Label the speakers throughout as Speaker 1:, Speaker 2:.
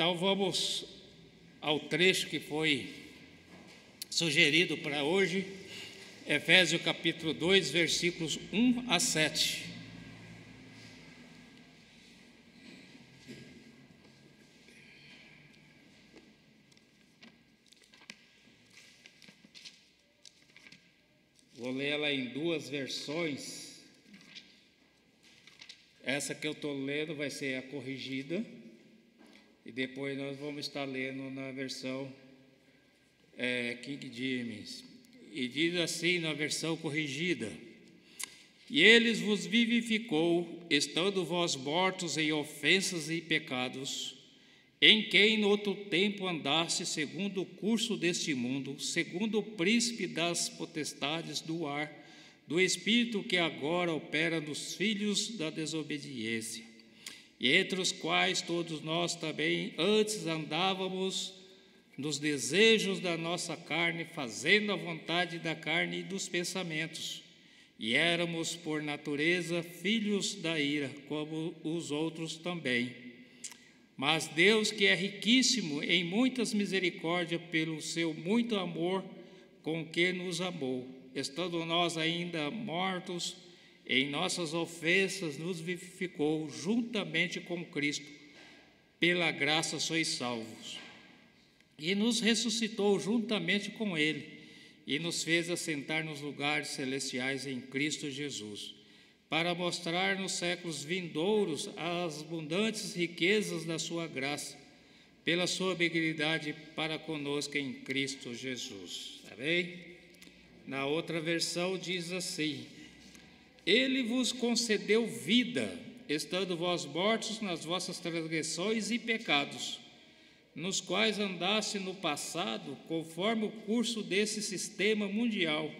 Speaker 1: Então vamos ao trecho que foi sugerido para hoje, Efésios capítulo 2, versículos 1 a 7. Vou ler ela em duas versões. Essa que eu estou lendo vai ser a corrigida, e depois nós vamos estar lendo na versão King James. E diz assim na versão corrigida: E eles vos vivificou, estando vós mortos em ofensas e pecados, em quem no outro tempo andaste segundo o curso deste mundo, segundo o príncipe das potestades do ar, do espírito que agora opera nos filhos da desobediência, e entre os quais todos nós também antes andávamos nos desejos da nossa carne, fazendo a vontade da carne e dos pensamentos, e éramos por natureza filhos da ira, como os outros também. Mas Deus, que é riquíssimo em muitas misericórdias, pelo seu muito amor com que nos amou, estando nós ainda mortos em nossas ofensas, nos vivificou juntamente com Cristo. Pela graça sois salvos. E nos ressuscitou juntamente com Ele, e nos fez assentar nos lugares celestiais em Cristo Jesus, para mostrar nos séculos vindouros as abundantes riquezas da sua graça, pela sua benignidade para conosco em Cristo Jesus. Amém? Na outra versão diz assim: Ele vos concedeu vida, estando vós mortos nas vossas transgressões e pecados, nos quais andaste no passado, conforme o curso desse sistema mundial,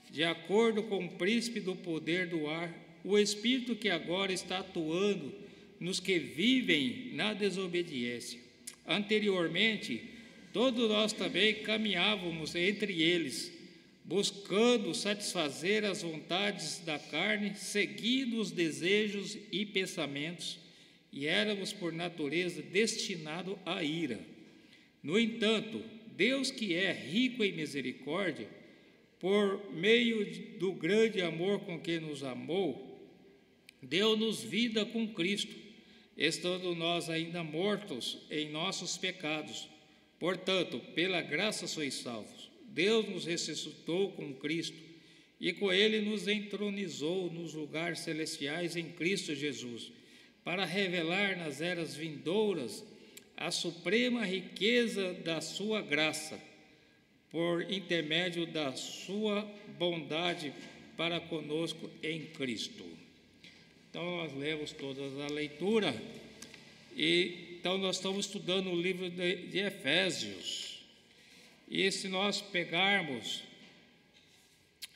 Speaker 1: de acordo com o príncipe do poder do ar, o espírito que agora está atuando nos que vivem na desobediência. Anteriormente, todos nós também caminhávamos entre eles, buscando satisfazer as vontades da carne, seguindo os desejos e pensamentos, e éramos por natureza destinados à ira. No entanto, Deus, que é rico em misericórdia, por meio do grande amor com que nos amou, deu-nos vida com Cristo, estando nós ainda mortos em nossos pecados. Portanto, pela graça sois salvos. Deus nos ressuscitou com Cristo, e com Ele nos entronizou nos lugares celestiais em Cristo Jesus, para revelar nas eras vindouras a suprema riqueza da sua graça, por intermédio da sua bondade para conosco em Cristo. Então, nós lemos todas a leitura, e então nós estamos estudando o livro de Efésios. E se nós pegarmos,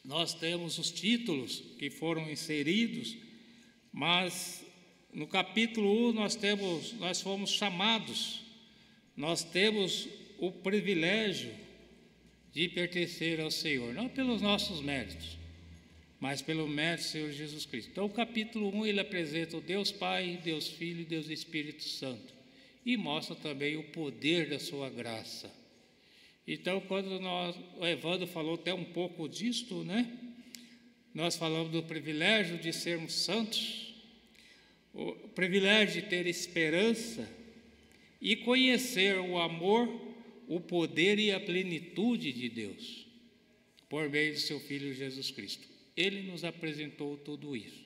Speaker 1: nós temos os títulos que foram inseridos, mas no capítulo 1 nós fomos chamados, nós temos o privilégio de pertencer ao Senhor, não pelos nossos méritos, mas pelo mérito do Senhor Jesus Cristo. Então, o capítulo 1, ele apresenta o Deus Pai, Deus Filho e Deus Espírito Santo, e mostra também o poder da sua graça. Então, quando o Evandro falou até um pouco disto, né? Nós falamos do privilégio de sermos santos, o privilégio de ter esperança e conhecer o amor, o poder e a plenitude de Deus, por meio do seu Filho Jesus Cristo. Ele nos apresentou tudo isso.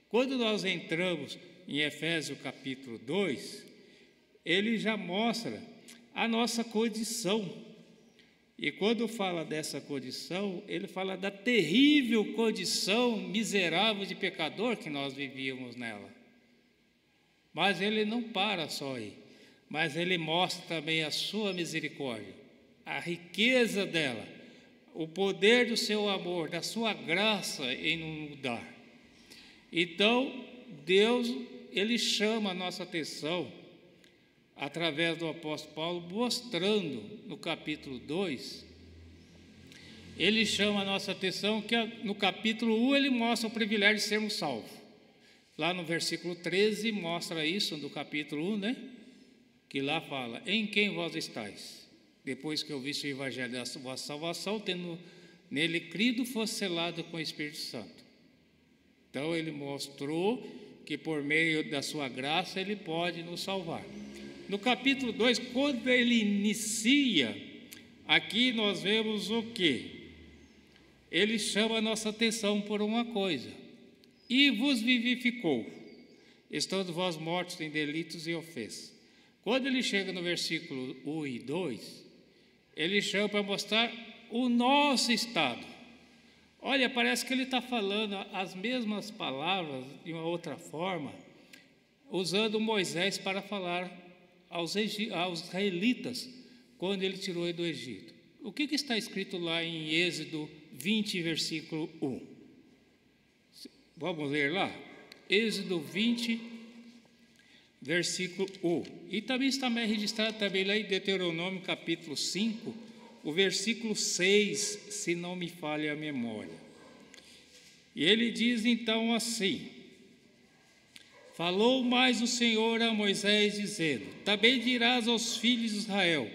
Speaker 1: Quando nós entramos em Efésios capítulo 2, ele já mostra a nossa condição. E quando fala dessa condição, ele fala da terrível condição miserável de pecador que nós vivíamos nela. Mas ele não para só aí, mas ele mostra também a sua misericórdia, a riqueza dela, o poder do seu amor, da sua graça em nos mudar. Então, Deus, ele chama a nossa atenção, através do apóstolo Paulo, mostrando no capítulo 2, ele chama a nossa atenção que no capítulo 1 ele mostra o privilégio de sermos salvos. Lá no versículo 13 mostra isso, do capítulo 1, né? que lá fala: em quem vós estáis? Depois que eu vi o evangelho da vossa salvação, tendo nele crido, fosse selado com o Espírito Santo. Então ele mostrou que por meio da sua graça ele pode nos salvar. No capítulo 2, quando ele inicia, aqui nós vemos o quê? Ele chama a nossa atenção por uma coisa: e vos vivificou, estando vós mortos em delitos e ofensas. Quando ele chega no versículo 1 e 2, ele chama para mostrar o nosso estado. Olha, parece que ele está falando as mesmas palavras de uma outra forma, usando Moisés para falar aos israelitas, quando ele tirou ele do Egito. O que está escrito lá em Êxodo 20, versículo 1? Vamos ler lá? Êxodo 20, versículo 1. E também está registrado também lá em Deuteronômio, capítulo 5, o versículo 6, se não me falha a memória. E ele diz então assim: falou mais o Senhor a Moisés, dizendo: também dirás aos filhos de Israel,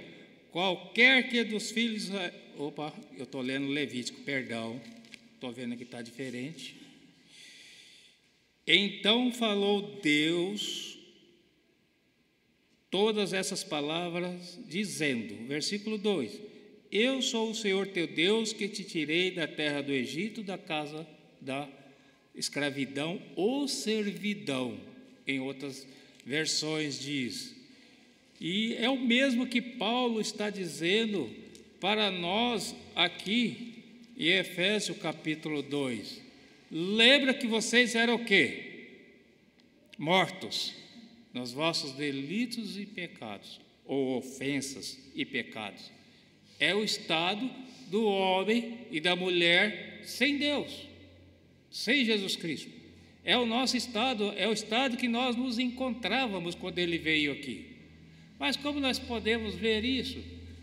Speaker 1: qualquer que dos filhos de Israel... Opa, eu estou lendo Levítico, perdão, estou vendo que está diferente. Então falou Deus todas essas palavras, dizendo, versículo 2: eu sou o Senhor teu Deus, que te tirei da terra do Egito, da casa da escravidão ou servidão, em outras versões diz. E é o mesmo que Paulo está dizendo para nós aqui em Efésios capítulo 2. Lembra que vocês eram o quê? Mortos nos vossos delitos e pecados, ou ofensas e pecados. É o estado do homem e da mulher sem Deus, sem Jesus Cristo. É o nosso estado, é o estado que nós nos encontrávamos quando ele veio aqui. Mas como nós podemos ver isso?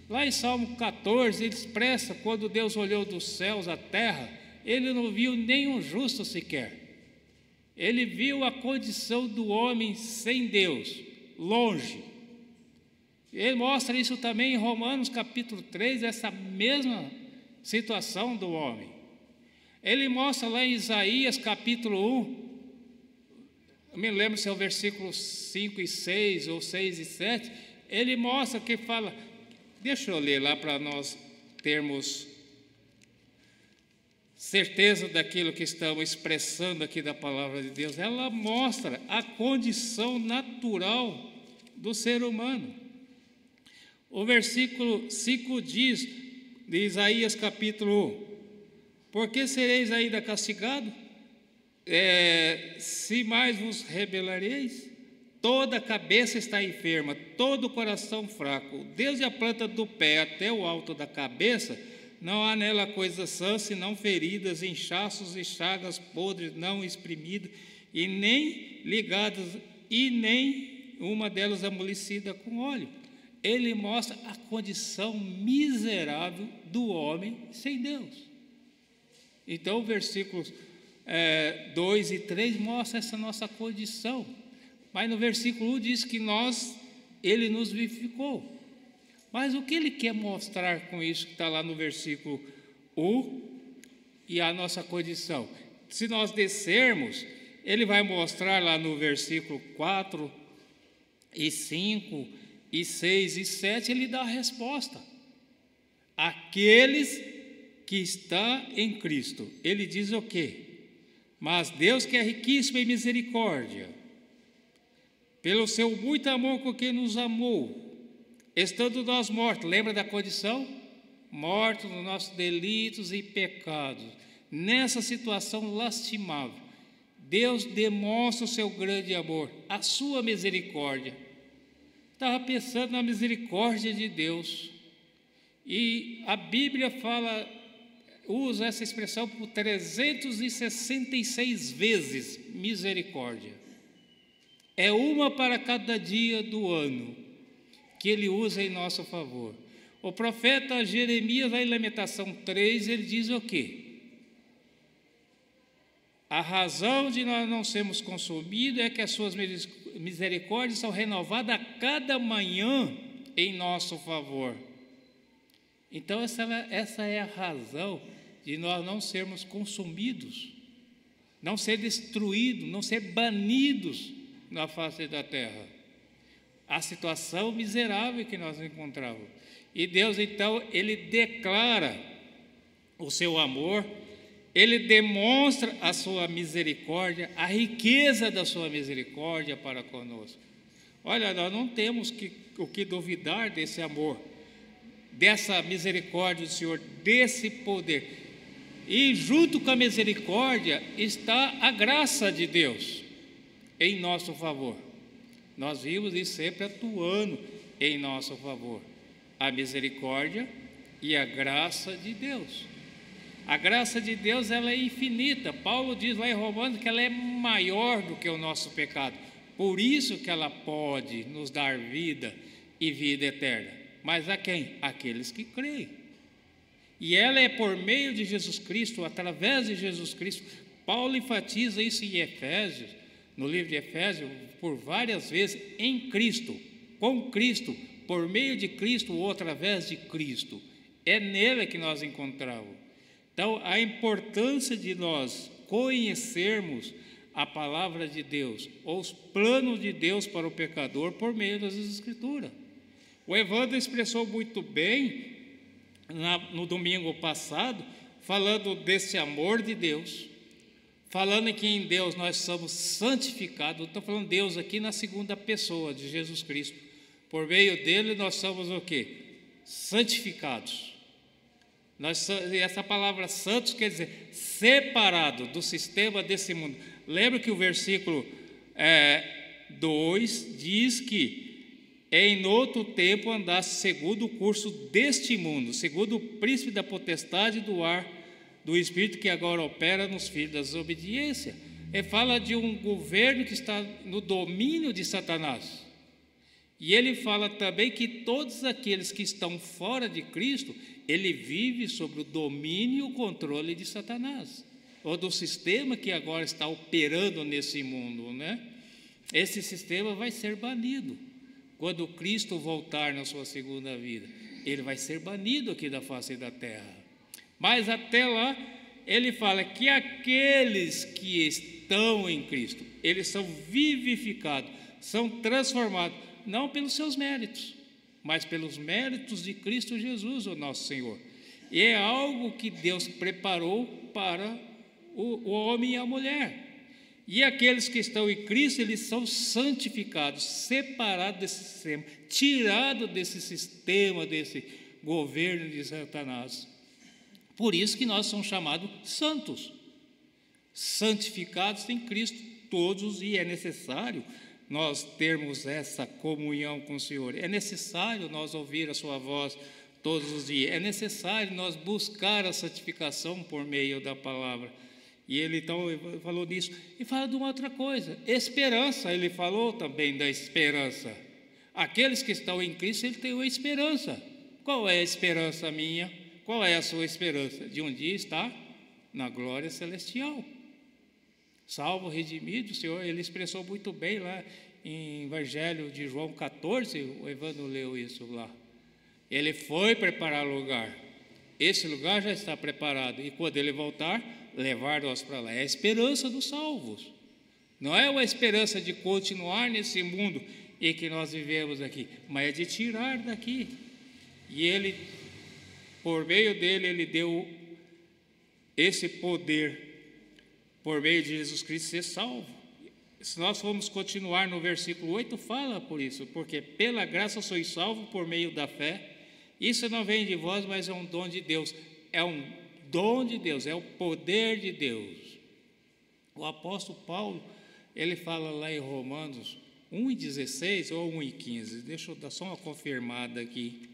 Speaker 1: Lá em Salmo 14, ele expressa: quando Deus olhou dos céus à terra, ele não viu nenhum justo sequer. Ele viu a condição do homem sem Deus, longe. Ele mostra isso também em Romanos capítulo 3, essa mesma situação do homem. Ele mostra lá em Isaías capítulo 1, eu me lembro se é o versículo 5 e 6 ou 6 e 7, ele mostra que fala, deixa eu ler lá para nós termos certeza daquilo que estamos expressando aqui da palavra de Deus. Ela mostra a condição natural do ser humano. O versículo 5 diz, de Isaías capítulo 1, por que sereis ainda castigados? Se mais vos rebelareis? Toda a cabeça está enferma, todo o coração fraco, desde a planta do pé até o alto da cabeça, não há nela coisa sã, senão feridas, inchaços e chagas podres, não exprimidas, e nem ligadas, e nem uma delas amolecida com óleo. Ele mostra a condição miserável do homem sem Deus. Então, versículos 2 e 3 mostra essa nossa condição. Mas no versículo 1 diz que ele nos vivificou. Mas o que ele quer mostrar com isso que está lá no versículo 1 e a nossa condição? Se nós descermos, ele vai mostrar lá no versículo 4 e 5 e 6 e 7, ele dá a resposta. Aqueles que estão em Cristo, ele diz o quê? Mas Deus, que é riquíssimo em misericórdia, pelo seu muito amor com que nos amou, estando nós mortos, lembra da condição? Mortos nos nossos delitos e pecados, nessa situação lastimável, Deus demonstra o seu grande amor, a sua misericórdia. Estava pensando na misericórdia de Deus, e a Bíblia usa essa expressão por 366 vezes, misericórdia. É uma para cada dia do ano que ele usa em nosso favor. O profeta Jeremias, lá em Lamentação 3, ele diz o quê? A razão de nós não sermos consumidos é que as suas misericórdias são renovadas a cada manhã em nosso favor. Então, essa é a razão de nós não sermos consumidos, não ser destruídos, não ser banidos na face da terra. A situação miserável que nós encontramos. E Deus, então, Ele declara o seu amor, Ele demonstra a sua misericórdia, a riqueza da sua misericórdia para conosco. Olha, nós não temos o que duvidar desse amor, dessa misericórdia do Senhor, desse poder. E junto com a misericórdia está a graça de Deus em nosso favor. Nós vimos isso sempre atuando em nosso favor. A misericórdia e a graça de Deus. A graça de Deus, ela é infinita. Paulo diz lá em Romanos que ela é maior do que o nosso pecado. Por isso que ela pode nos dar vida e vida eterna. Mas a quem? Aqueles que creem. E ela é por meio de Jesus Cristo, através de Jesus Cristo. Paulo enfatiza isso em Efésios, no livro de Efésios, por várias vezes, em Cristo, com Cristo, por meio de Cristo ou através de Cristo. É nele que nós encontramos. Então, a importância de nós conhecermos a palavra de Deus, ou os planos de Deus para o pecador por meio das Escrituras. O Evandro expressou muito bem no domingo passado, falando desse amor de Deus, falando que em Deus nós somos santificados. Estou falando Deus aqui na segunda pessoa de Jesus Cristo. Por meio dele nós somos o quê? Santificados. Essa palavra santos quer dizer separado do sistema desse mundo. Lembra que o versículo 2 diz que em outro tempo andasse segundo o curso deste mundo, segundo o príncipe da potestade do ar, do espírito que agora opera nos filhos da desobediência. Ele fala de um governo que está no domínio de Satanás. E ele fala também que todos aqueles que estão fora de Cristo, ele vive sob o domínio e o controle de Satanás, ou do sistema que agora está operando nesse mundo, né? Esse sistema vai ser banido. Quando Cristo voltar na sua segunda vida, ele vai ser banido aqui da face da terra. Mas até lá, ele fala que aqueles que estão em Cristo, eles são vivificados, são transformados, não pelos seus méritos, mas pelos méritos de Cristo Jesus, o nosso Senhor. E é algo que Deus preparou para o homem e a mulher. E aqueles que estão em Cristo, eles são santificados, separados desse sistema, tirados desse sistema, desse governo de Satanás. Por isso que nós somos chamados santos, santificados em Cristo todos, e é necessário nós termos essa comunhão com o Senhor. É necessário nós ouvir a sua voz todos os dias. É necessário nós buscar a santificação por meio da palavra. E ele então falou nisso. E fala de uma outra coisa, esperança. Ele falou também da esperança. Aqueles que estão em Cristo, ele tem uma esperança. Qual é a esperança minha? Qual é a sua esperança? De um dia estar na glória celestial. Salvo, redimido, o Senhor, ele expressou muito bem lá em Evangelho de João 14, o Evandro leu isso lá. Ele foi preparar lugar. Esse lugar já está preparado. E quando ele voltar, levar-nós para lá. É a esperança dos salvos. Não é uma esperança de continuar nesse mundo em que nós vivemos aqui, mas é de tirar daqui. E ele, por meio dele, ele deu esse poder, por meio de Jesus Cristo, ser salvo. Se nós formos continuar no versículo 8, fala por isso, porque pela graça sois salvos por meio da fé. Isso não vem de vós, mas é um dom de Deus. É um dom de Deus, é o poder de Deus. O apóstolo Paulo, ele fala lá em Romanos 1:16 ou 1:15. Deixa eu dar só uma confirmada aqui.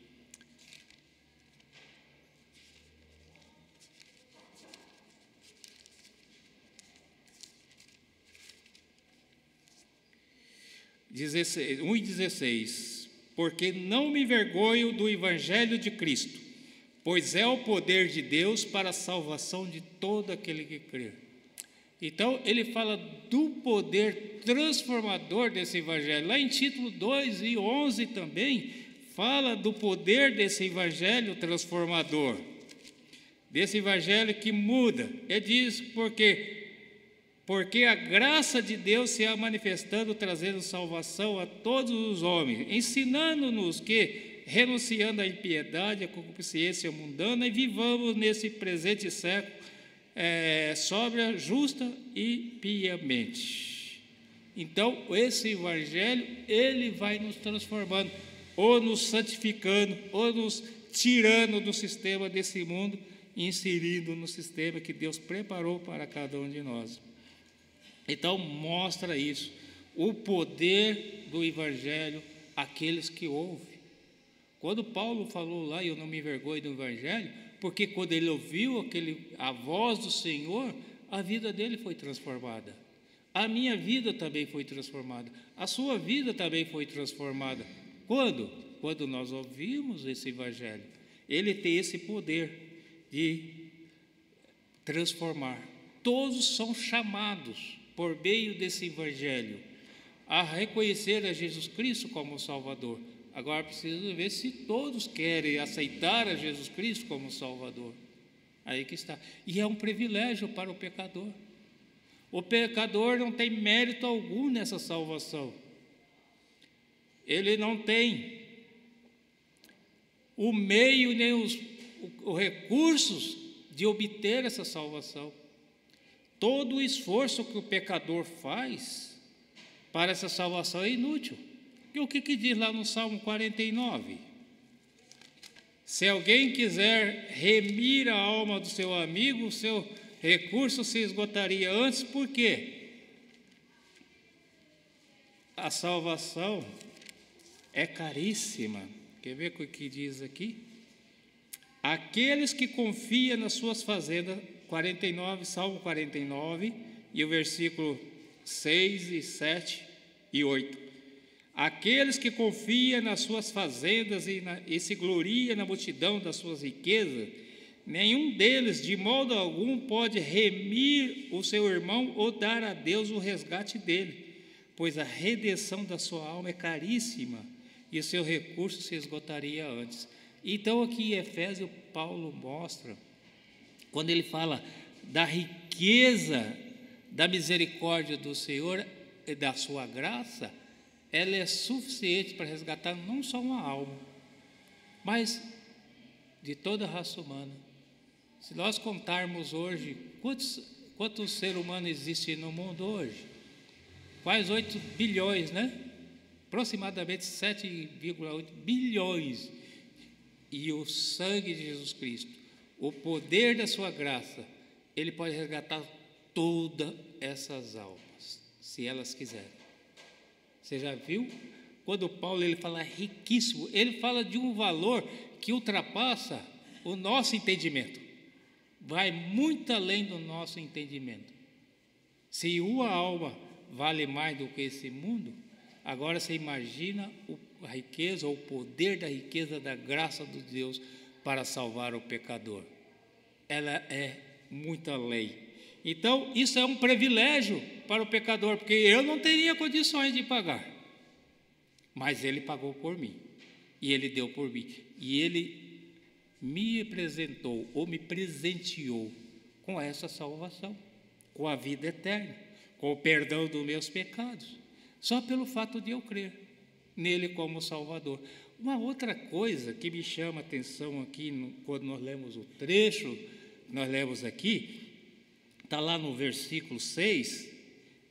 Speaker 1: (1:16) 1:16, porque não me envergonho do evangelho de Cristo, pois é o poder de Deus para a salvação de todo aquele que crê. Então, ele fala do poder transformador desse evangelho. Lá em Tito 2 e 11 também, fala do poder desse evangelho transformador, desse evangelho que muda. Ele diz porque a graça de Deus se é manifestando, trazendo salvação a todos os homens, ensinando-nos que, renunciando à impiedade, à concupiscência mundana, e vivamos nesse presente século sóbria, justa e piamente. Então, esse evangelho, ele vai nos transformando, ou nos santificando, ou nos tirando do sistema desse mundo, e inserindo no sistema que Deus preparou para cada um de nós. Então, mostra isso, o poder do evangelho àqueles que ouvem. Quando Paulo falou lá, eu não me envergonho do evangelho, porque quando ele ouviu a voz do Senhor, a vida dele foi transformada. A minha vida também foi transformada. A sua vida também foi transformada. Quando? Quando nós ouvimos esse evangelho. Ele tem esse poder de transformar. Todos são chamados, por meio desse evangelho, a reconhecer a Jesus Cristo como Salvador. Agora precisa ver se todos querem aceitar a Jesus Cristo como Salvador. Aí que está. E é um privilégio para o pecador. O pecador não tem mérito algum nessa salvação. Ele não tem o meio nem os recursos de obter essa salvação. Todo o esforço que o pecador faz para essa salvação é inútil. E o que diz lá no Salmo 49? Se alguém quiser remir a alma do seu amigo, o seu recurso se esgotaria antes. Por quê? A salvação é caríssima. Quer ver o que diz aqui? Aqueles que confiam nas suas fazendas, 49, Salmo 49, e o versículo 6 e 7 e 8. Aqueles que confiam nas suas fazendas e se gloriam na multidão das suas riquezas, nenhum deles, de modo algum, pode remir o seu irmão ou dar a Deus o resgate dele, pois a redenção da sua alma é caríssima e o seu recurso se esgotaria antes. Então, aqui em Efésios, Paulo mostra, quando ele fala da riqueza da misericórdia do Senhor e da sua graça, ela é suficiente para resgatar não só uma alma, mas de toda a raça humana. Se nós contarmos hoje, quantos seres humanos existem no mundo hoje? Quase 8 bilhões, né? Aproximadamente 7,8 bilhões. E o sangue de Jesus Cristo, o poder da sua graça, ele pode resgatar todas essas almas, se elas quiserem. Você já viu? Quando Paulo ele fala riquíssimo, ele fala de um valor que ultrapassa o nosso entendimento. Vai muito além do nosso entendimento. Se uma alma vale mais do que esse mundo, agora você imagina a riqueza, ou o poder da riqueza da graça de Deus para salvar o pecador. Ela é muito além. Então, isso é um privilégio para o pecador, porque eu não teria condições de pagar. Mas ele pagou por mim. E ele deu por mim. E ele me apresentou, ou me presenteou com essa salvação, com a vida eterna, com o perdão dos meus pecados, só pelo fato de eu crer nele como Salvador. Uma outra coisa que me chama a atenção aqui, quando nós lemos o trecho, nós lemos aqui, está lá no versículo 6,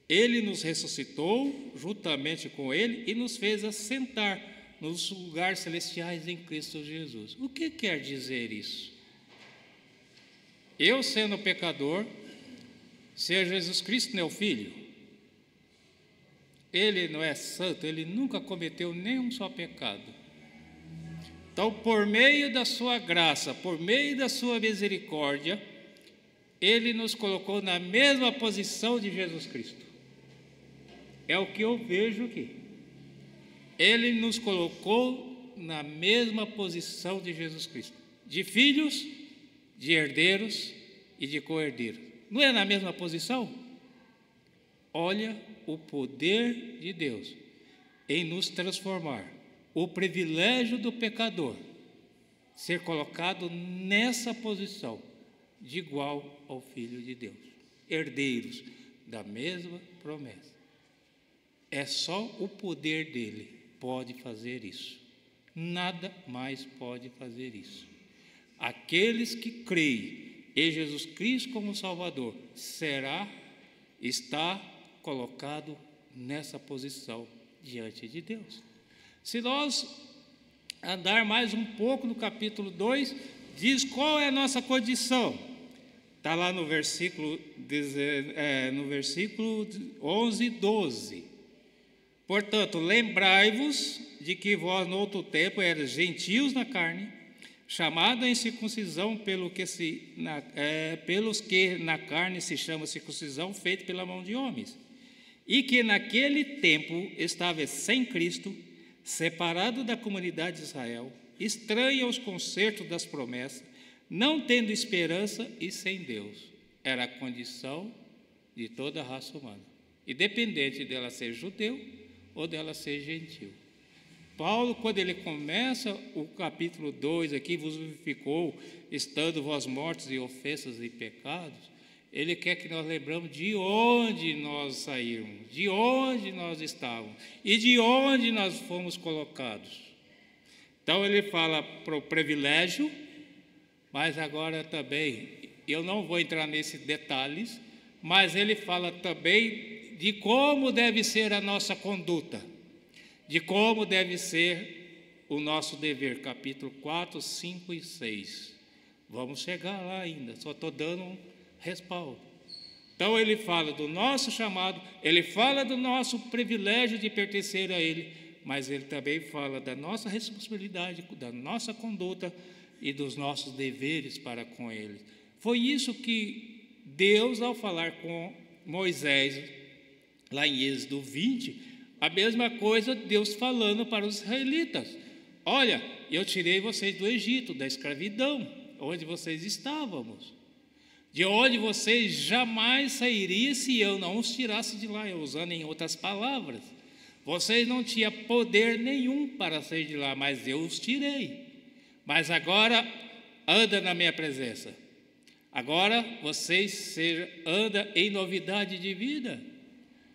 Speaker 1: ele nos ressuscitou juntamente com ele e nos fez assentar nos lugares celestiais em Cristo Jesus. O que quer dizer isso? Eu, sendo pecador, se Jesus Cristo não é o Filho, ele não é santo, ele nunca cometeu nenhum só pecado. Então, por meio da sua graça, por meio da sua misericórdia, ele nos colocou na mesma posição de Jesus Cristo. É o que eu vejo aqui. Ele nos colocou na mesma posição de Jesus Cristo, de filhos, de herdeiros e de co-herdeiros. Não é na mesma posição? Olha o poder de Deus em nos transformar, o privilégio do pecador ser colocado nessa posição de igual ao Filho de Deus, herdeiros da mesma promessa. É só o poder dele pode fazer isso. Nada mais pode fazer isso. Aqueles que creem em Jesus Cristo como Salvador está colocado nessa posição diante de Deus. Se nós andar mais um pouco no capítulo 2, diz qual é a nossa condição. Está lá no versículo 11 e 12. Portanto, lembrai-vos de que vós no outro tempo eras gentios na carne, chamados em circuncisão pelos que na carne se chama circuncisão feita pela mão de homens, e que naquele tempo estava sem Cristo, separado da comunidade de Israel, estranho aos concertos das promessas, não tendo esperança e sem Deus. Era a condição de toda a raça humana, independente dela ser judeu ou dela ser gentil. Paulo, quando ele começa o capítulo 2 aqui, vos vivificou, estando vós mortos em ofensas e pecados, ele quer que nós lembramos de onde nós saímos, de onde nós estávamos e de onde nós fomos colocados. Então ele fala para o privilégio, mas agora também, eu não vou entrar nesses detalhes, mas ele fala também de como deve ser a nossa conduta, de como deve ser o nosso dever, capítulo 4, 5 e 6. Vamos chegar lá ainda, só estou dando um respaldo. Então ele fala do nosso chamado, ele fala do nosso privilégio de pertencer a ele, mas ele também fala da nossa responsabilidade, da nossa conduta e dos nossos deveres para com ele. Foi isso que Deus, ao falar com Moisés, lá em Êxodo 20, a mesma coisa Deus falando para os israelitas: olha, eu tirei vocês do Egito, da escravidão, onde vocês estávamos, de onde vocês jamais sairiam se eu não os tirasse de lá. Eu usando em outras palavras, vocês não tinham poder nenhum para sair de lá, mas eu os tirei. Mas agora anda na minha presença. Agora vocês andam em novidade de vida.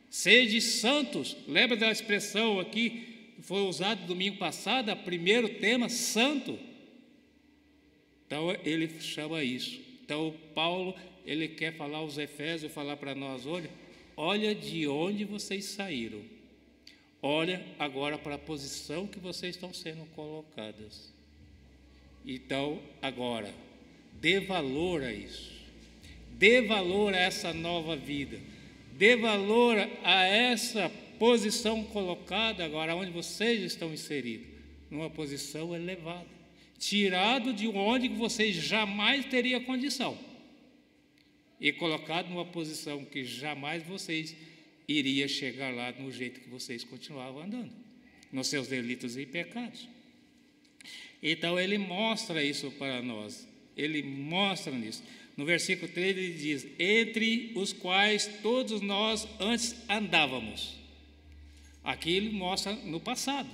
Speaker 1: Sede santos. Lembra da expressão aqui que foi usada domingo passado, o primeiro tema, santo? Então ele chama isso. Então Paulo, ele quer falar aos Efésios, falar para nós: olha de onde vocês saíram. Olha agora para a posição que vocês estão sendo colocadas. Então, agora, dê valor a isso. Dê valor a essa nova vida. Dê valor a essa posição colocada agora, onde vocês estão inseridos, numa posição elevada, tirado de onde vocês jamais teriam condição e colocado numa posição que jamais vocês iriam chegar lá no jeito que vocês continuavam andando, nos seus delitos e pecados. Então ele mostra isso para nós, ele mostra nisso. No versículo 3 ele diz: entre os quais todos nós antes andávamos. Aqui ele mostra no passado,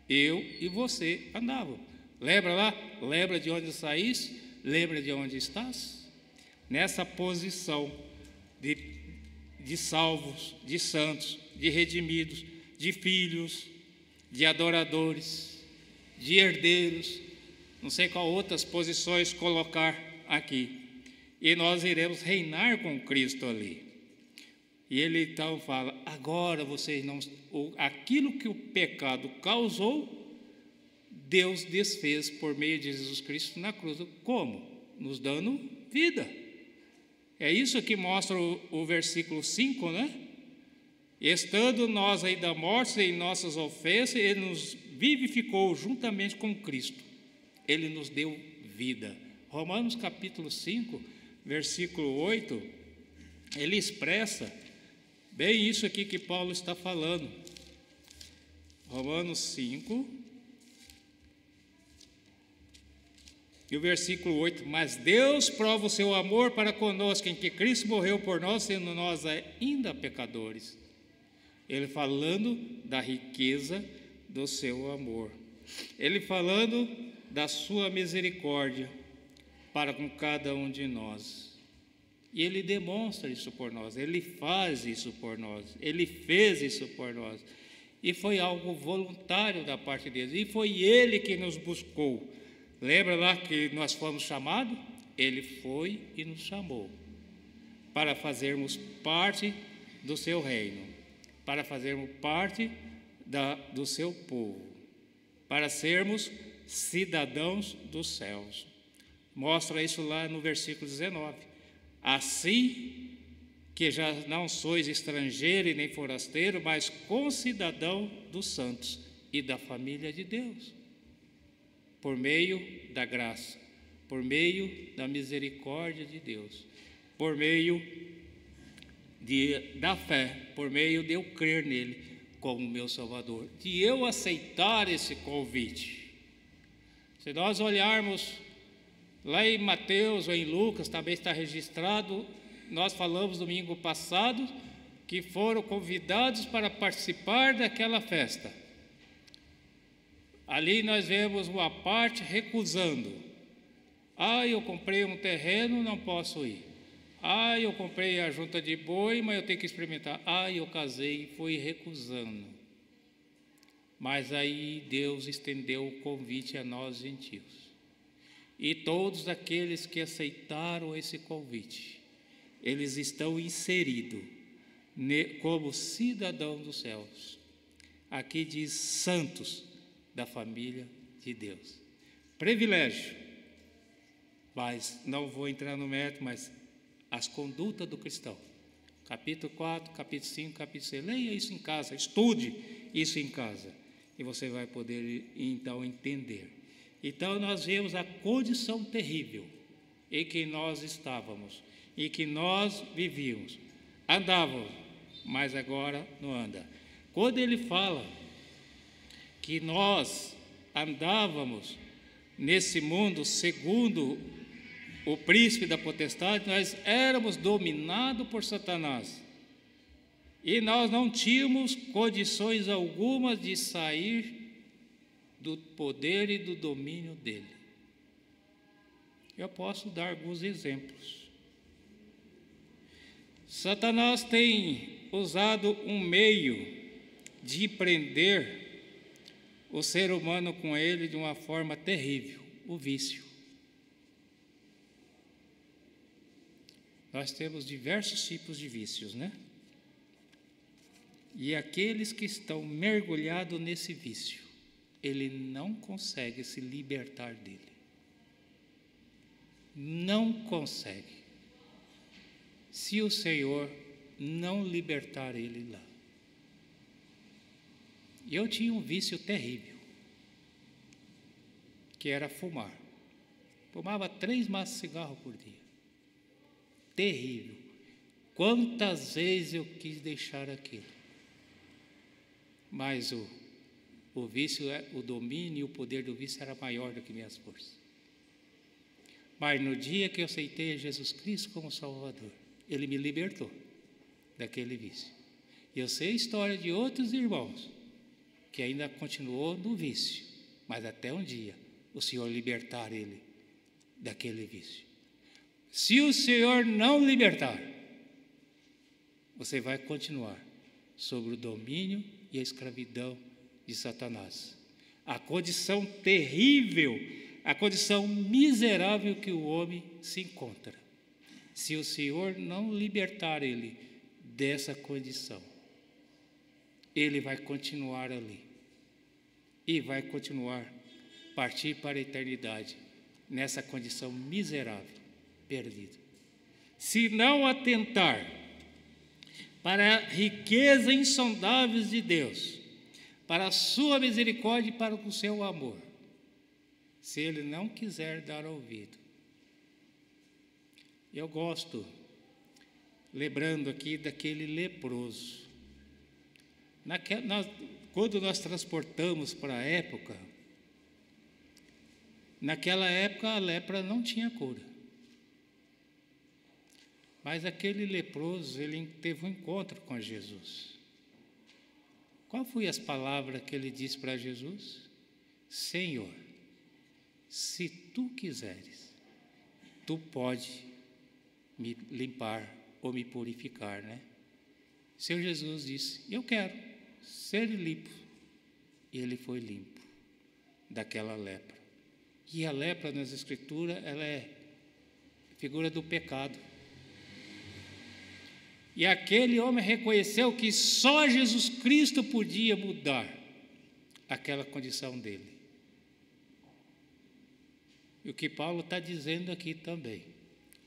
Speaker 1: eu e você andavam. Lembra lá? Lembra de onde saíste? Lembra de onde estás? Nessa posição de salvos, de santos, de redimidos, de filhos, de adoradores, de herdeiros, não sei qual outras posições colocar aqui. E nós iremos reinar com Cristo ali. E ele então fala: agora vocês não... aquilo que o pecado causou, Deus desfez por meio de Jesus Cristo na cruz. Como? Nos dando vida. É isso que mostra o versículo 5, né? Estando nós ainda mortos em nossas ofensas, Ele nos vivificou juntamente com Cristo. Ele nos deu vida. Romanos capítulo 5, versículo 8, ele expressa bem isso aqui que Paulo está falando. Romanos 5, E o versículo 8: mas Deus prova o seu amor para conosco, em que Cristo morreu por nós, sendo nós ainda pecadores. Ele falando da riqueza do seu amor. Ele falando da sua misericórdia para com cada um de nós. E Ele demonstra isso por nós, Ele faz isso por nós, Ele fez isso por nós. E foi algo voluntário da parte dele, e foi Ele que nos buscou. Lembra lá que nós fomos chamados? Ele foi e nos chamou para fazermos parte do seu reino, para fazermos parte do seu povo, para sermos cidadãos dos céus. Mostra isso lá no versículo 19. Assim que já não sois estrangeiro e nem forasteiro, mas concidadão dos santos e da família de Deus, por meio da graça, por meio da misericórdia de Deus, por meio da fé, por meio de eu crer nele como meu Salvador, de eu aceitar esse convite. Se nós olharmos lá em Mateus ou em Lucas, também está registrado, nós falamos domingo passado que foram convidados para participar daquela festa. Ali nós vemos uma parte recusando. Eu comprei um terreno, não posso ir. Eu comprei a junta de boi, mas eu tenho que experimentar. Eu casei e fui recusando. Mas aí Deus estendeu o convite a nós gentios. E todos aqueles que aceitaram esse convite, eles estão inseridos como cidadãos dos céus. Aqui diz santos da família de Deus. Privilégio. Mas não vou entrar no mérito, mas as condutas do cristão. Capítulo 4, capítulo 5, capítulo 6. Leia isso em casa, estude isso em casa. E você vai poder então entender. Então nós vemos a condição terrível em que nós estávamos, em que nós vivíamos. Andávamos, mas agora não anda. Quando ele fala que nós andávamos nesse mundo segundo o príncipe da potestade, nós éramos dominados por Satanás. E nós não tínhamos condições algumas de sair do poder e do domínio dele. Eu posso dar alguns exemplos. Satanás tem usado um meio de prender o ser humano com ele de uma forma terrível, o vício. Nós temos diversos tipos de vícios, né? E aqueles que estão mergulhados nesse vício, ele não consegue se libertar dele. Não consegue. Se o Senhor não libertar ele lá. Eu tinha um vício terrível, que era fumar. Fumava 3 maços de cigarro por dia. Terrível. Quantas vezes eu quis deixar aquilo. Mas o vício, o domínio e o poder do vício era maior do que minhas forças. Mas no dia que eu aceitei a Jesus Cristo como Salvador, Ele me libertou daquele vício. E eu sei a história de outros irmãos que ainda continuou no vício, mas até um dia o Senhor libertar ele daquele vício. Se o Senhor não libertar, você vai continuar sob o domínio e a escravidão de Satanás. A condição terrível, a condição miserável que o homem se encontra. Se o Senhor não libertar ele dessa condição, ele vai continuar ali. E vai continuar, partir para a eternidade, nessa condição miserável, perdida. Se não atentar para a riqueza insondável de Deus, para a sua misericórdia e para o seu amor, se ele não quiser dar ouvido. Eu gosto, lembrando aqui daquele leproso. Quando nós transportamos para a época, Naquela época, a lepra não tinha cura. Mas aquele leproso, ele teve um encontro com Jesus. Qual foi as palavras que ele disse para Jesus? Senhor, se tu quiseres, tu pode me limpar ou me purificar, né? Senhor Jesus disse, eu quero ser limpo. E ele foi limpo daquela lepra. E a lepra nas Escrituras, ela é figura do pecado. E aquele homem reconheceu que só Jesus Cristo podia mudar aquela condição dele. E o que Paulo está dizendo aqui também,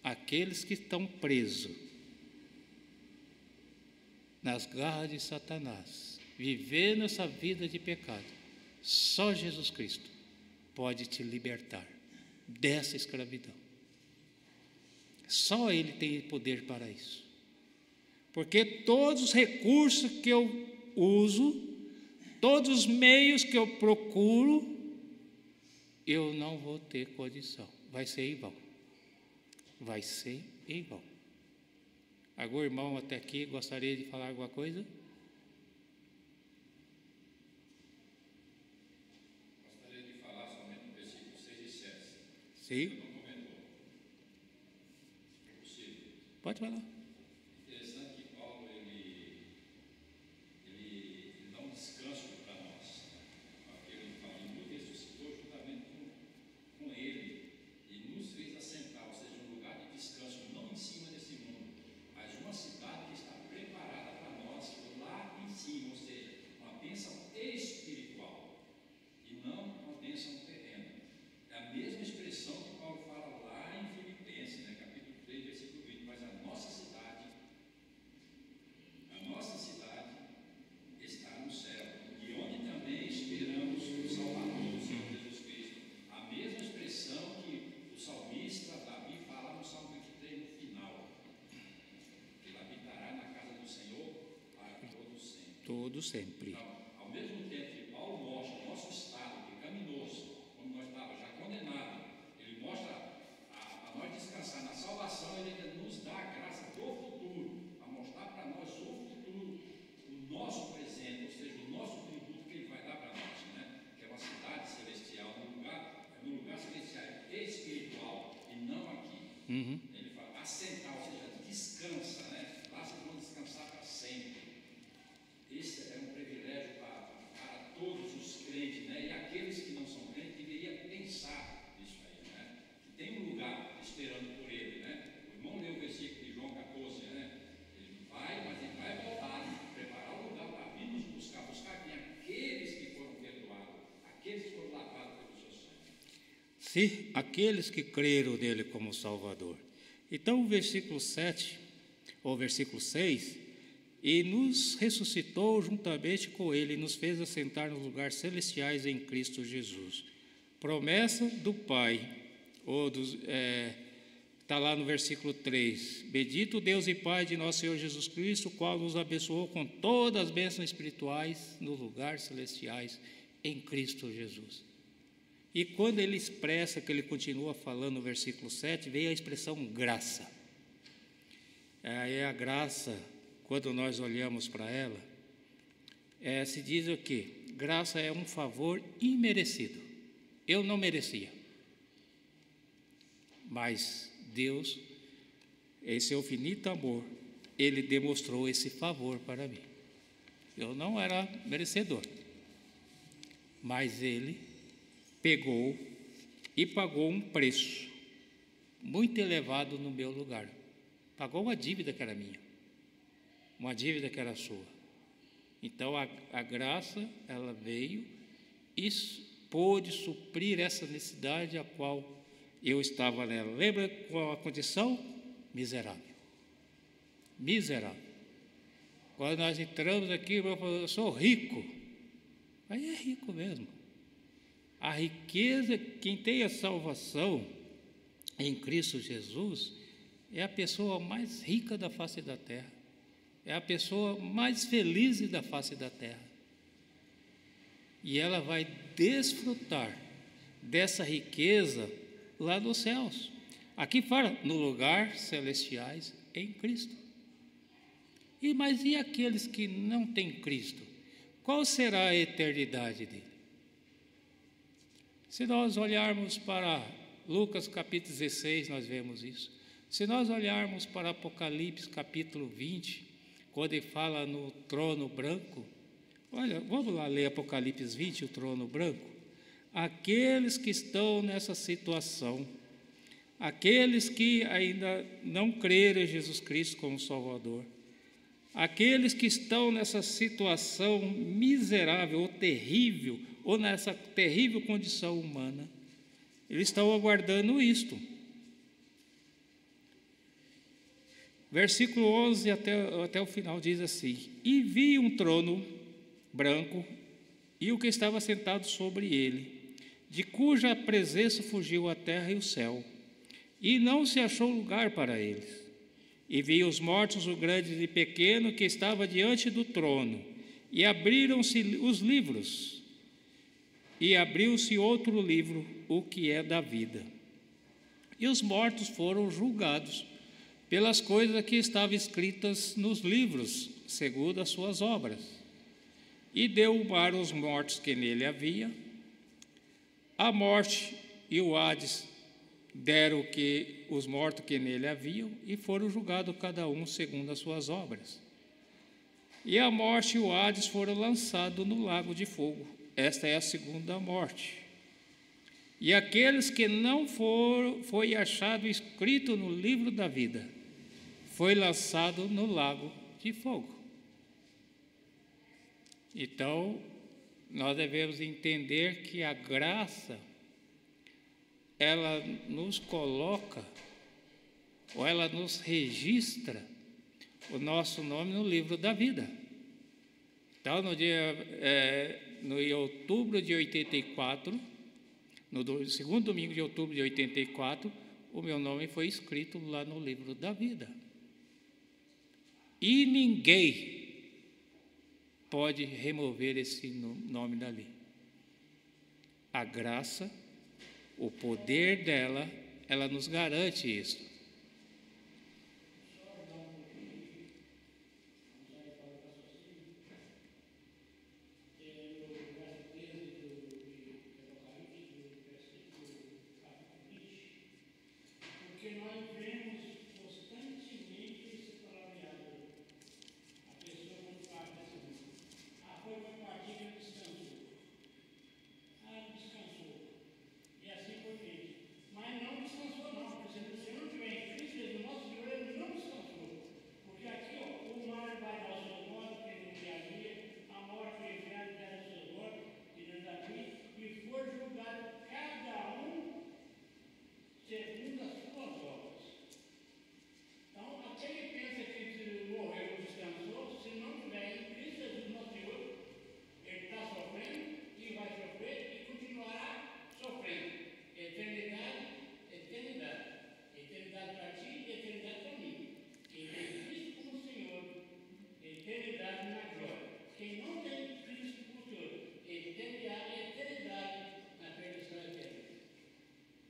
Speaker 1: aqueles que estão presos nas garras de Satanás, vivendo essa vida de pecado, só Jesus Cristo pode te libertar dessa escravidão. Só Ele tem poder para isso. Porque todos os recursos que eu uso, todos os meios que eu procuro, eu não vou ter condição. Vai ser em vão. Vai ser em vão. Algum irmão até aqui gostaria de falar alguma coisa?
Speaker 2: Gostaria de falar somente no versículo 6 e 7.
Speaker 1: Sim.
Speaker 2: Não comentou. É possível.
Speaker 1: Pode falar.
Speaker 2: Interessante que Paulo ele dá um descanso para nós. Porque ele fala, e nos ressuscitou juntamente com ele e nos fez assentar, ou seja, um lugar de descanso, não em cima desse mundo, mas uma cidade que está preparada para nós lá em cima, ou seja, uma bênção espiritual e não uma bênção terrena. É a mesma expressão que Paulo fala lá em Filipenses, né, capítulo 3, versículo 20, mas a nossa cidade está no céu, e onde também esperamos o Salvador, o Senhor Jesus Cristo. A mesma expressão que o salmista Davi fala no Salmo 23 no final. Ele habitará na casa do Senhor para todo sempre.
Speaker 1: Todo sempre.
Speaker 2: Então, ao mesmo tempo que Paulo mostra o nosso estado pecaminoso, como nós estávamos já condenados, ele mostra a nós descansar na salvação, ele ainda nos dá a graça do futuro, a mostrar para nós o futuro, o nosso presente, ou seja, o nosso tributo que ele vai dar para nós, né? Que é uma cidade celestial, no lugar celestial espiritual e não aqui. Ele fala assentar, ou seja, descansa, né? Lá vocês vão descansar para sempre. Esse é um privilégio para todos os crentes, né? E aqueles que não são crentes deveriam pensar nisso aí, né? Que tem um lugar esperando por ele, né? O irmão leu o versículo de João 14, né? Ele vai, mas ele vai voltar, preparar o lugar para vir nos buscar quem? Aqueles que foram perdoados, aqueles que foram lavados pelo seu sangue.
Speaker 1: Sim, aqueles que creram nele como Salvador. Então, o versículo 7, ou versículo 6, e nos ressuscitou juntamente com ele, e nos fez assentar nos lugares celestiais em Cristo Jesus. Promessa do Pai, está lá no versículo 3, bendito Deus e Pai de nosso Senhor Jesus Cristo, o qual nos abençoou com todas as bênçãos espirituais nos lugares celestiais em Cristo Jesus. E quando ele expressa, que ele continua falando no versículo 7, veio a expressão graça. É a graça, quando nós olhamos para ela, se diz o quê? Graça é um favor imerecido. Eu não merecia. Mas Deus, em seu infinito amor, Ele demonstrou esse favor para mim. Eu não era merecedor. Mas Ele pegou e pagou um preço muito elevado no meu lugar. Pagou uma dívida que era minha, uma dívida que era sua. Então a graça, ela veio e pôde suprir essa necessidade a qual eu estava nela. Lembra qual a condição? Miserável. Miserável. Quando nós entramos aqui, eu sou rico. Aí é rico mesmo. A riqueza, quem tem a salvação em Cristo Jesus, é a pessoa mais rica da face da terra. É a pessoa mais feliz da face da terra. E ela vai desfrutar dessa riqueza lá nos céus. Aqui fala, no lugar celestiais em Cristo. Mas e aqueles que não têm Cristo? Qual será a eternidade dele? Se nós olharmos para Lucas capítulo 16, nós vemos isso. Se nós olharmos para Apocalipse capítulo 20, quando ele fala no trono branco, olha, vamos lá ler Apocalipse 20, o trono branco. Aqueles que estão nessa situação, aqueles que ainda não creram em Jesus Cristo como Salvador, aqueles que estão nessa situação miserável ou terrível, ou nessa terrível condição humana, eles estão aguardando isto. Versículo 11 até o final diz assim: E vi um trono branco e o que estava sentado sobre ele, de cuja presença fugiu a terra e o céu, e não se achou lugar para eles. E vi os mortos, o grande e pequeno, que estava diante do trono, e abriram-se os livros, e abriu-se outro livro, o que é da vida. E os mortos foram julgados pelas coisas que estavam escritas nos livros, segundo as suas obras. E deu o mar aos mortos que nele havia. A morte e o Hades deram que os mortos que nele haviam, e foram julgados cada um segundo as suas obras. E a morte e o Hades foram lançados no lago de fogo. Esta é a segunda morte. E aqueles que não foi achado escrito no livro da vida, foi lançado no lago de fogo. Então, nós devemos entender que a graça, ela nos coloca, ou ela nos registra o nosso nome no livro da vida. Então, em outubro de 84, no segundo domingo de outubro de 84, o meu nome foi escrito lá no livro da vida. E ninguém pode remover esse nome dali. A graça, o poder dela, ela nos garante isso.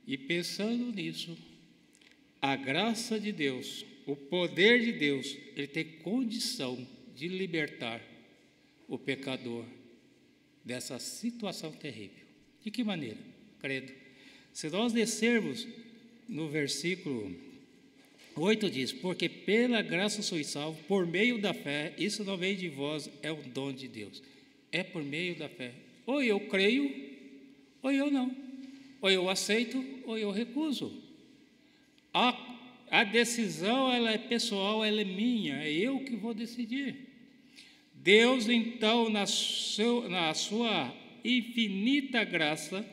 Speaker 1: E pensando nisso, a graça de Deus, o poder de Deus, ele tem condição de libertar o pecador dessa situação terrível. De que maneira? Credo. Se nós descermos no versículo 8 diz: porque pela graça sois salvos, por meio da fé, isso não vem de vós, é um dom de Deus. É por meio da fé. Ou eu creio, ou eu não. Ou eu aceito, ou eu recuso. A decisão, ela é pessoal, ela é minha, é eu que vou decidir. Deus, então, na sua infinita graça,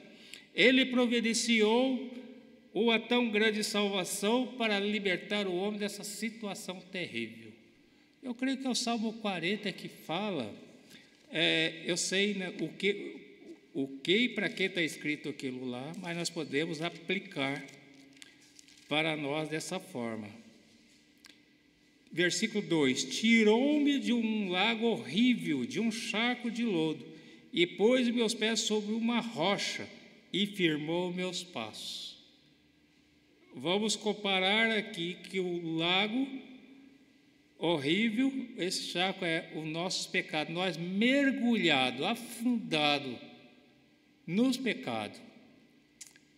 Speaker 1: Ele providenciou uma tão grande salvação para libertar o homem dessa situação terrível. Eu creio que é o Salmo 40 que fala, eu sei, né, o que e para que está escrito aquilo lá, mas nós podemos aplicar para nós dessa forma. Versículo 2: tirou-me de um lago horrível, de um charco de lodo, e pôs meus pés sobre uma rocha, e firmou meus passos. Vamos comparar aqui que o lago horrível, esse charco é os nossos pecados, nós mergulhados, afundados nos pecados.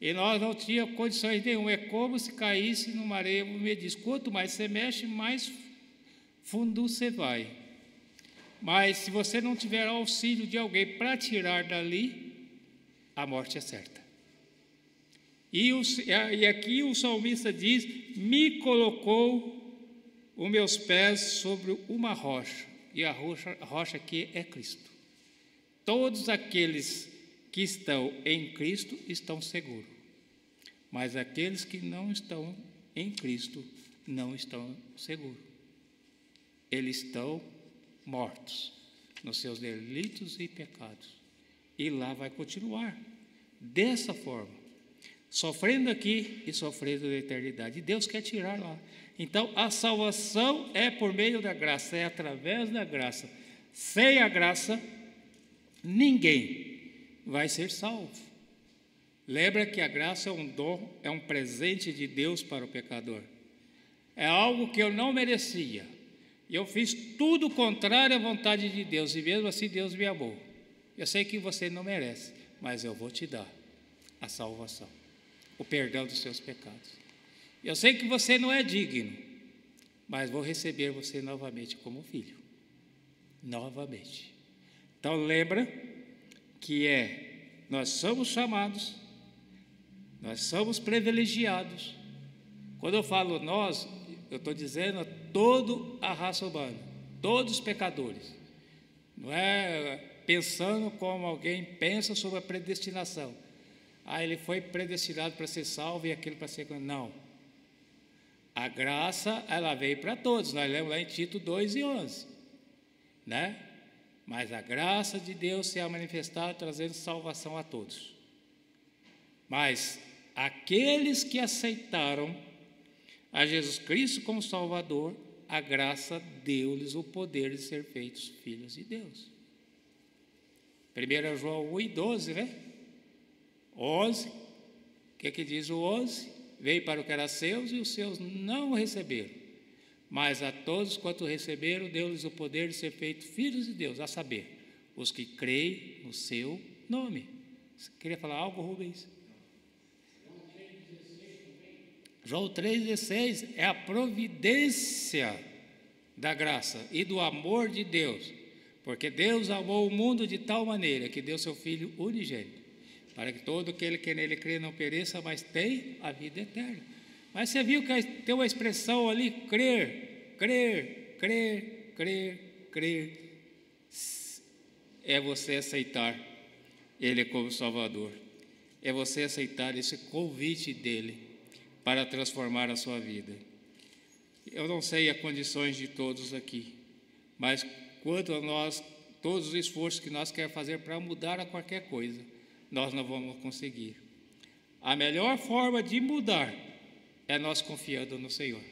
Speaker 1: E nós não tínhamos condições nenhuma, é como se caísse numa areia movediça. Quanto mais você mexe, mais fundo você vai. Mas se você não tiver auxílio de alguém para tirar dali, a morte é certa. E aqui o salmista diz: me colocou os meus pés sobre uma rocha, e a rocha aqui é Cristo. Todos aqueles que estão em Cristo estão seguros, mas aqueles que não estão em Cristo não estão seguros. Eles estão mortos nos seus delitos e pecados, e lá vai continuar dessa forma, sofrendo aqui e sofrendo na eternidade. E Deus quer tirar lá. Então, a salvação é por meio da graça, é através da graça. Sem a graça, ninguém vai ser salvo. Lembra que a graça é um dom, é um presente de Deus para o pecador. É algo que eu não merecia. E eu fiz tudo contrário à vontade de Deus, e mesmo assim Deus me amou. Eu sei que você não merece, mas eu vou te dar a salvação, o perdão dos seus pecados. Eu sei que você não é digno, mas vou receber você novamente como filho. Novamente. Então lembra que nós somos chamados, nós somos privilegiados. Quando eu falo nós, eu estou dizendo a toda a raça humana, todos os pecadores. Não é pensando como alguém pensa sobre a predestinação. Ele foi predestinado para ser salvo e aquele para ser... Não. A graça, ela veio para todos. Nós lemos lá em Tito 2:11, né? Mas a graça de Deus se é manifestada trazendo salvação a todos. Mas aqueles que aceitaram a Jesus Cristo como Salvador, a graça deu-lhes o poder de ser feitos filhos de Deus. 1 João 1:12, né? 11, o que diz o 11? Veio para o que era seus e os seus não o receberam. Mas a todos quanto receberam, deu-lhes o poder de ser feitos filhos de Deus, a saber, os que creem no seu nome. Você queria falar algo, Rubens? João 3,16 é a providência da graça e do amor de Deus, porque Deus amou o mundo de tal maneira que deu seu Filho unigênito, para que todo aquele que nele crê não pereça, mas tenha a vida eterna. Mas você viu que tem uma expressão ali, crer, crer, crer, crer, crer. É você aceitar Ele como Salvador, é você aceitar esse convite dEle para transformar a sua vida. Eu não sei as condições de todos aqui, mas quanto a nós, todos os esforços que nós queremos fazer para mudar a qualquer coisa, nós não vamos conseguir. A melhor forma de mudar é nós confiando no Senhor.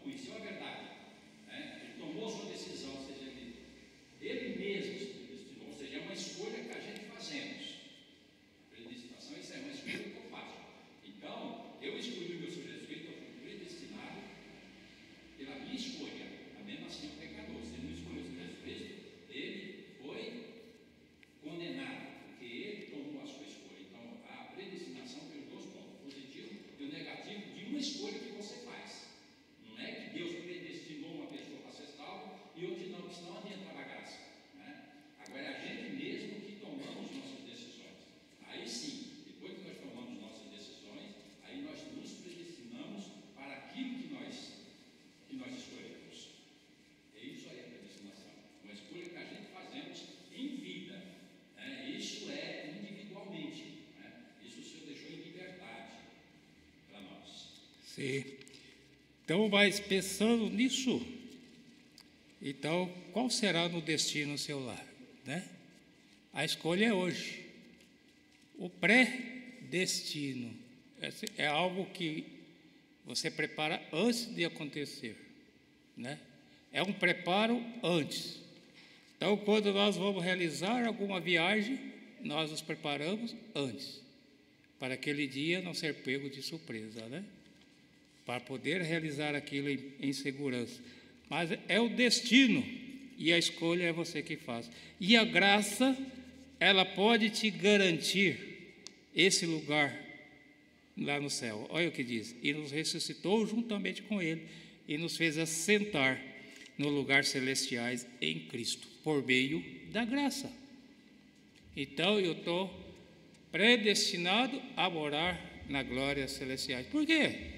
Speaker 2: Conheceu a verdade, né? Ele tomou sua decisão.
Speaker 1: Sim. Então, mas pensando nisso, então, qual será no destino o seu lar, né? A escolha é hoje. O pré-destino é algo que você prepara antes de acontecer, né? É um preparo antes. Então, quando nós vamos realizar alguma viagem, nós nos preparamos antes, para aquele dia não ser pego de surpresa, né? Para poder realizar aquilo em segurança. Mas é o destino, e a escolha é você que faz. E a graça, ela pode te garantir esse lugar lá no céu. Olha o que diz: e nos ressuscitou juntamente com Ele, e nos fez assentar no lugar celestiais em Cristo, por meio da graça. Então eu estou predestinado a morar na glória celestiais. Por quê?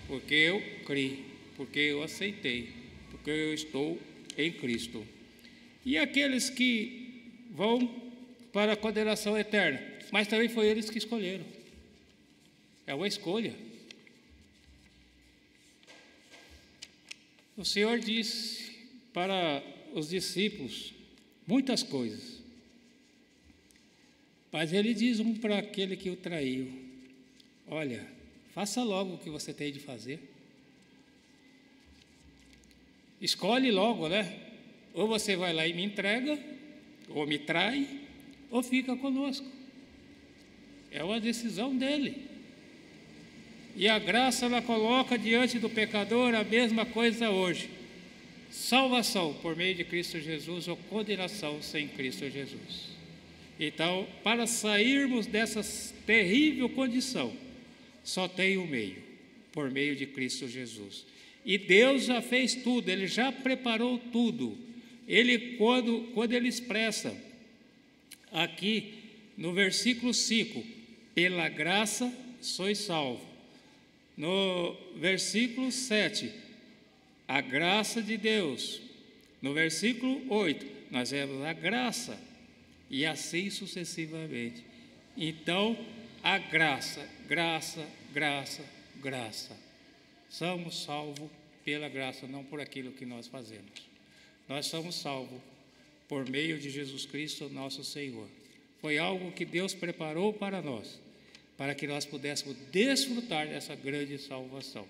Speaker 1: Porque eu criei, porque eu aceitei, porque eu estou em Cristo. E aqueles que vão para a condenação eterna, mas também foi eles que escolheram. É uma escolha. O Senhor disse para os discípulos muitas coisas, mas Ele diz para aquele que o traiu: olha, faça logo o que você tem de fazer. Escolhe logo, né? Ou você vai lá e me entrega, ou me trai, ou fica conosco. É uma decisão dele. E a graça, ela coloca diante do pecador a mesma coisa hoje: salvação por meio de Cristo Jesus ou condenação sem Cristo Jesus. Então, para sairmos dessa terrível condição, só tem um meio, por meio de Cristo Jesus. E Deus já fez tudo, Ele já preparou tudo. Ele, quando Ele expressa aqui no versículo 5, pela graça sois salvos. No versículo 7, a graça de Deus. No versículo 8, nós vemos a graça, e assim sucessivamente. Então, a graça, graça, graça, graça. Somos salvos pela graça, não por aquilo que nós fazemos. Nós somos salvos por meio de Jesus Cristo, nosso Senhor. Foi algo que Deus preparou para nós, para que nós pudéssemos desfrutar dessa grande salvação.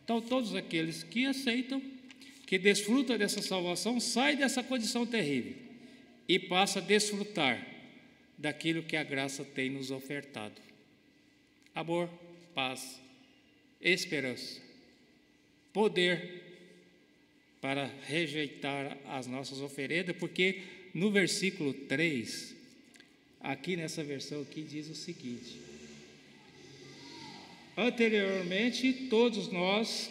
Speaker 1: Então, todos aqueles que aceitam, que desfrutam dessa salvação, saem dessa condição terrível e passam a desfrutar daquilo que a graça tem nos ofertado: amor, paz, esperança, poder para rejeitar as nossas oferendas, porque no versículo 3, aqui nessa versão aqui, diz o seguinte: anteriormente todos nós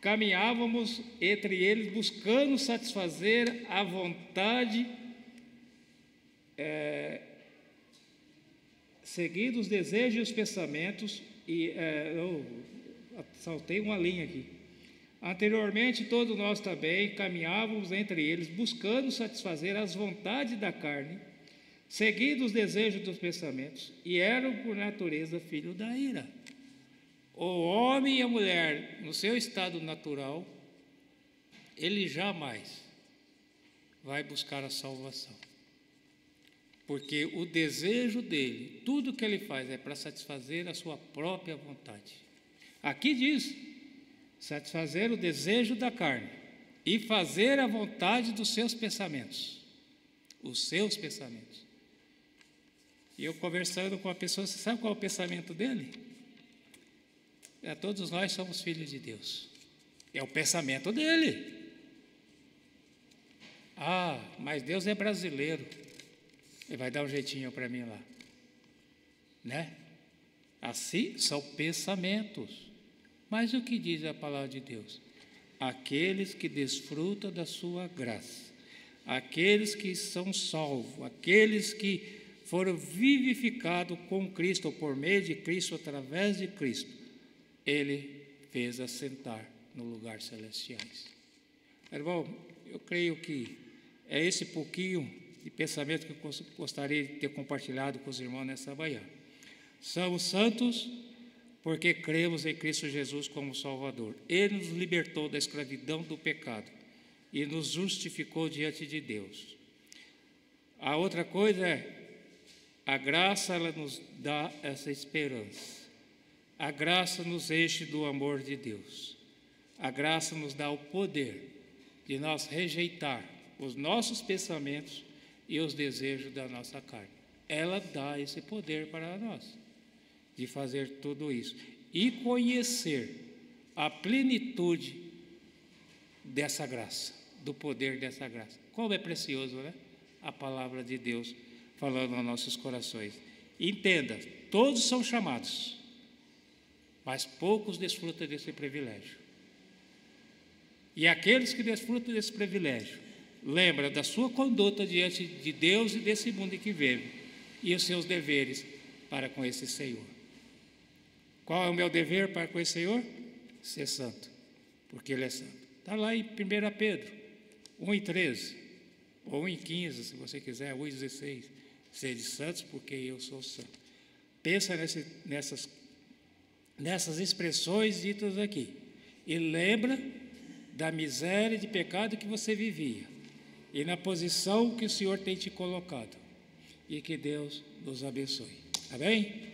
Speaker 1: caminhávamos entre eles buscando satisfazer a vontade, seguindo os desejos e os pensamentos, e eu saltei uma linha aqui. Anteriormente todos nós também caminhávamos entre eles buscando satisfazer as vontades da carne, seguindo os desejos dos pensamentos, e eram por natureza filhos da ira. O homem e a mulher, no seu estado natural, ele jamais vai buscar a salvação, porque o desejo dele, tudo que ele faz é para satisfazer a sua própria vontade. Aqui diz: satisfazer o desejo da carne e fazer a vontade dos seus pensamentos, os seus pensamentos. E eu conversando com a pessoa, você sabe qual é o pensamento dele? Todos nós somos filhos de Deus. É o pensamento dele. Ah, mas Deus é brasileiro, Ele vai dar um jeitinho para mim lá, né? Assim são pensamentos. Mas o que diz a palavra de Deus? Aqueles que desfrutam da sua graça, aqueles que são salvos, aqueles que foram vivificados com Cristo, ou por meio de Cristo, através de Cristo, Ele fez assentar no lugar celestiais. Irmão, eu creio que é esse pouquinho de pensamento que eu gostaria de ter compartilhado com os irmãos nessa manhã. Somos santos porque cremos em Cristo Jesus como Salvador. Ele nos libertou da escravidão do pecado e nos justificou diante de Deus. A outra coisa é, a graça, ela nos dá essa esperança. A graça nos enche do amor de Deus. A graça nos dá o poder de nós rejeitar os nossos pensamentos e os desejos da nossa carne. Ela dá esse poder para nós, de fazer tudo isso. E conhecer a plenitude dessa graça, do poder dessa graça. Como é precioso, né? A palavra de Deus falando aos nossos corações. Entenda, todos são chamados, mas poucos desfrutam desse privilégio. E aqueles que desfrutam desse privilégio, lembra da sua conduta diante de Deus e desse mundo em que vive, e os seus deveres para com esse Senhor. Qual é o meu dever para com esse Senhor? Ser santo, porque Ele é santo. Está lá em 1 Pedro 1:13, ou 1:15, se você quiser, 1:16. Sede santos, porque eu sou santo. Pensa nessas expressões ditas aqui. E lembra da miséria e de pecado que você vivia. E na posição que o Senhor tem te colocado. E que Deus nos abençoe. Amém?